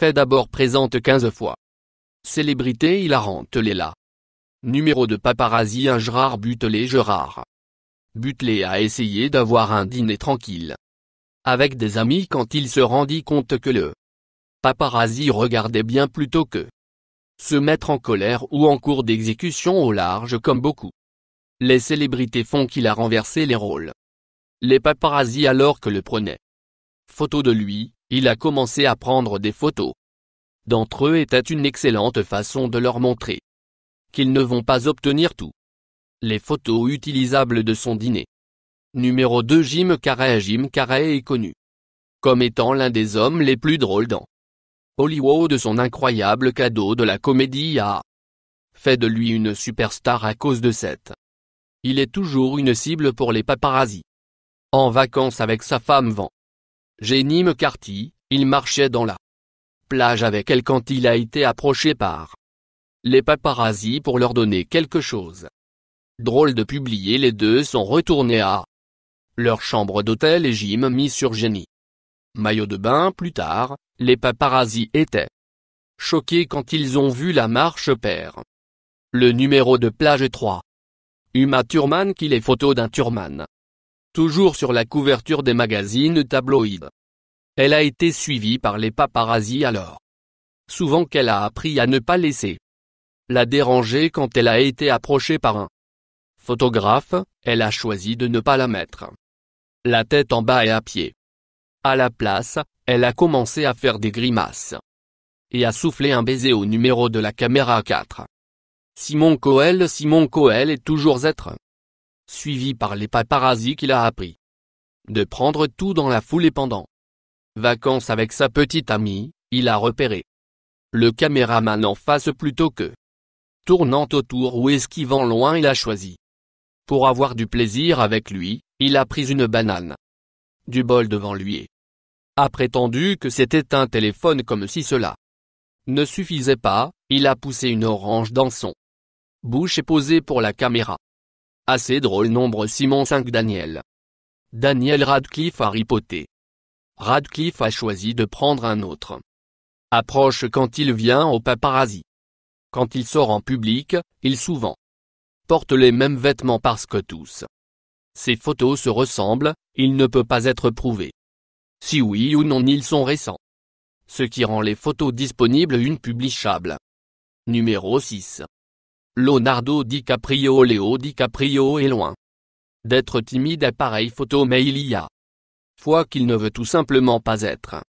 fait d'abord présente 15 fois. Célébrité hilarante Léla. Numéro de paparazzi 1 Gérard Butler. Butler a essayé d'avoir un dîner tranquille avec des amis quand il se rendit compte que le paparazzi regardait bien plutôt que se mettre en colère ou en cours d'exécution au large comme beaucoup. Les célébrités font qu'il a renversé les rôles. Les paparazzi alors que le prenaient photo de lui, il a commencé à prendre des photos. D'entre eux était une excellente façon de leur montrer qu'ils ne vont pas obtenir tout. Les photos utilisables de son dîner. Numéro 2 Jim Carrey est connu comme étant l'un des hommes les plus drôles dans Hollywood. Son incroyable cadeau de la comédie a fait de lui une superstar à cause de cette. Il est toujours une cible pour les paparazzi. En vacances avec sa femme Jenny McCarthy, il marchait dans la plage avec elle quand il a été approché par les paparazzi pour leur donner quelque chose. Drôle de publier, les deux sont retournés à leur chambre d'hôtel et Jim mis sur Jenny. Maillot de bain plus tard, les paparazzi étaient choqués quand ils ont vu la marche paire. Le numéro de plage 3. Uma Thurman qui les photos d'un Thurman. Toujours sur la couverture des magazines tabloïds. Elle a été suivie par les paparazzi alors souvent qu'elle a appris à ne pas laisser la déranger quand elle a été approchée par un photographe, elle a choisi de ne pas la mettre la tête en bas et à pied. À la place, elle a commencé à faire des grimaces et à souffler un baiser au numéro de la caméra 4. Simon Cowell est toujours être suivi par les paparazzi qu'il a appris de prendre tout dans la foule et pendant vacances avec sa petite amie, il a repéré le caméraman en face plutôt que tournant autour ou esquivant loin. Il a choisi pour avoir du plaisir avec lui, il a pris une banane du bol devant lui et a prétendu que c'était un téléphone comme si cela ne suffisait pas, il a poussé une orange dans son bouche et posé pour la caméra. Assez drôle. Nombre Simon 5 Daniel Radcliffe a ripoté. Radcliffe a choisi de prendre un autre approche quand il vient au paparazzi. Quand il sort en public, il souvent porte les mêmes vêtements parce que tous ces photos se ressemblent, il ne peut pas être prouvé si oui ou non ils sont récents. Ce qui rend les photos disponibles publicables. Numéro 6. Leonardo DiCaprio. Léo DiCaprio est loin d'être timide à pareille photo, mais il y a fois qu'il ne veut tout simplement pas être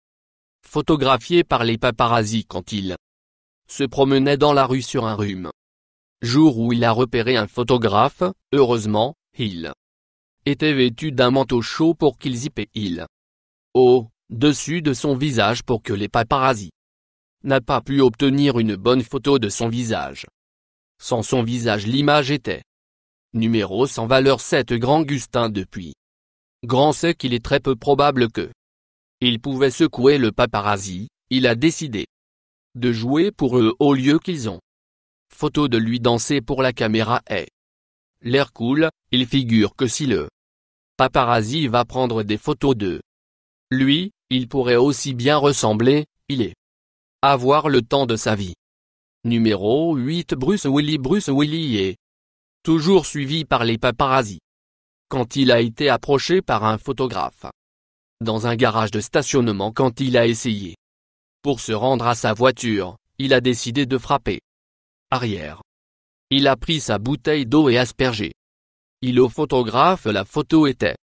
photographié par les paparazzi quand il se promenait dans la rue sur un rhume. Jour où il a repéré un photographe, heureusement, il était vêtu d'un manteau chaud pour qu'il zippe au-dessus de son visage pour que les paparazzi n'a pas pu obtenir une bonne photo de son visage. Sans son visage l'image était numéro 100 valeur 7 Grand Gustin. Depuis Grand sait qu'il est très peu probable que il pouvait secouer le paparazzi, il a décidé de jouer pour eux au lieu qu'ils ont photo de lui danser pour la caméra est l'air cool. Il figure que si le paparazzi va prendre des photos de lui, il pourrait aussi bien ressembler, il est avoir le temps de sa vie. Numéro 8 Bruce Willis est toujours suivi par les paparazzi quand il a été approché par un photographe dans un garage de stationnement. Quand il a essayé pour se rendre à sa voiture, il a décidé de frapper arrière. Il a pris sa bouteille d'eau et aspergé au photographe. La photo était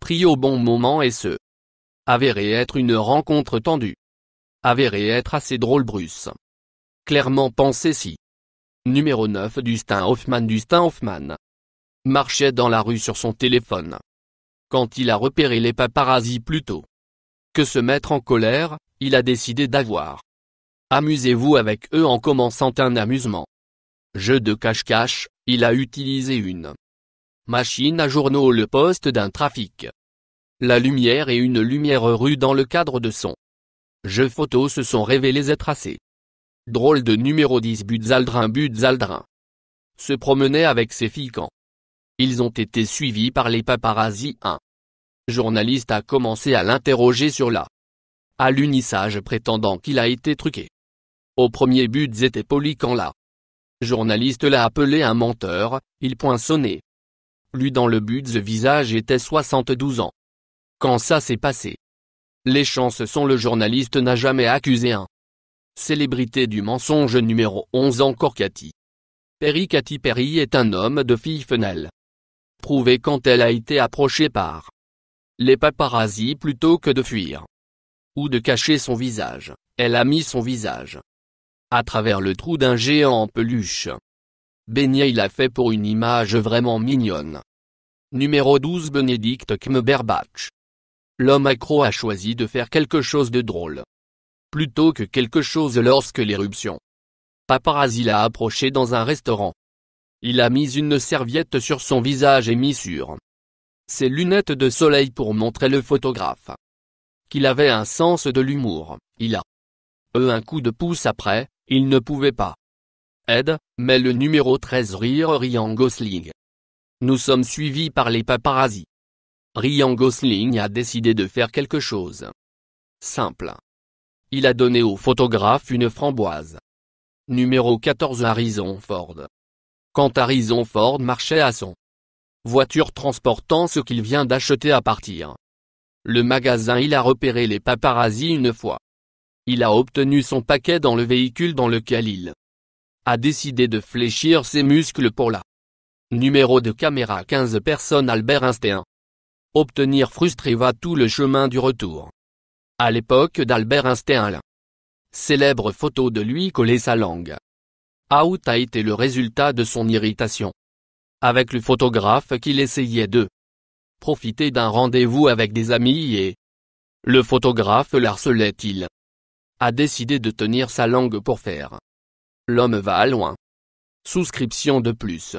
prise au bon moment et se avérait être une rencontre tendue. Avérait être assez drôle. Bruce clairement pensé si. Numéro 9 Dustin Hoffman marchait dans la rue sur son téléphone quand il a repéré les paparazzi. Plutôt que se mettre en colère, il a décidé d'avoir amusez-vous avec eux en commençant un amusement jeu de cache-cache. Il a utilisé une machine à journaux, le poste d'un trafic, la lumière et une lumière rue dans le cadre de son jeu photo se sont révélés être assez drôle. De numéro 10 Buzz Aldrin se promenait avec ses filles quand ils ont été suivis par les paparazzi. Un journaliste a commencé à l'interroger sur la à l'unissage prétendant qu'il a été truqué. Au premier but était poli quand la journaliste l'a appelé un menteur, il poinçonnait. Lui dans le but visage était 72 ans. Quand ça s'est passé? Les chances sont le journaliste n'a jamais accusé un célébrité du mensonge. Numéro 11 encore Katy Perry. Katy Perry est un homme de fille fenelle. Prouvé quand elle a été approchée par les paparazzis plutôt que de fuir ou de cacher son visage, elle a mis son visage à travers le trou d'un géant en peluche. Beignet il l'a fait pour une image vraiment mignonne. Numéro 12 Benedict Cumberbatch. L'homme accro a choisi de faire quelque chose de drôle plutôt que quelque chose lorsque l'éruption paparazzi l'a approché dans un restaurant. Il a mis une serviette sur son visage et mis sur ses lunettes de soleil pour montrer le photographe qu'il avait un sens de l'humour. Il a eu un coup de pouce après, il ne pouvait pas mais le numéro 13 Ryan Gosling. Nous sommes suivis par les paparazzis. Ryan Gosling a décidé de faire quelque chose simple. Il a donné au photographe une framboise. Numéro 14 Harrison Ford. Quand Harrison Ford marchait à son voiture transportant ce qu'il vient d'acheter à partir le magasin, il a repéré les paparazzis une fois. Il a obtenu son paquet dans le véhicule dans lequel il a décidé de fléchir ses muscles pour la numéro de caméra 15 personnes Albert Einstein. Obtenir frustré va tout le chemin du retour. À l'époque d'Albert Einstein, la célèbre photo de lui coller sa langue out a été le résultat de son irritation avec le photographe qu'il essayait de profiter d'un rendez-vous avec des amis et le photographe l'harcelait. Il a décidé de tenir sa langue pour faire. L'homme va loin. Souscription de plus.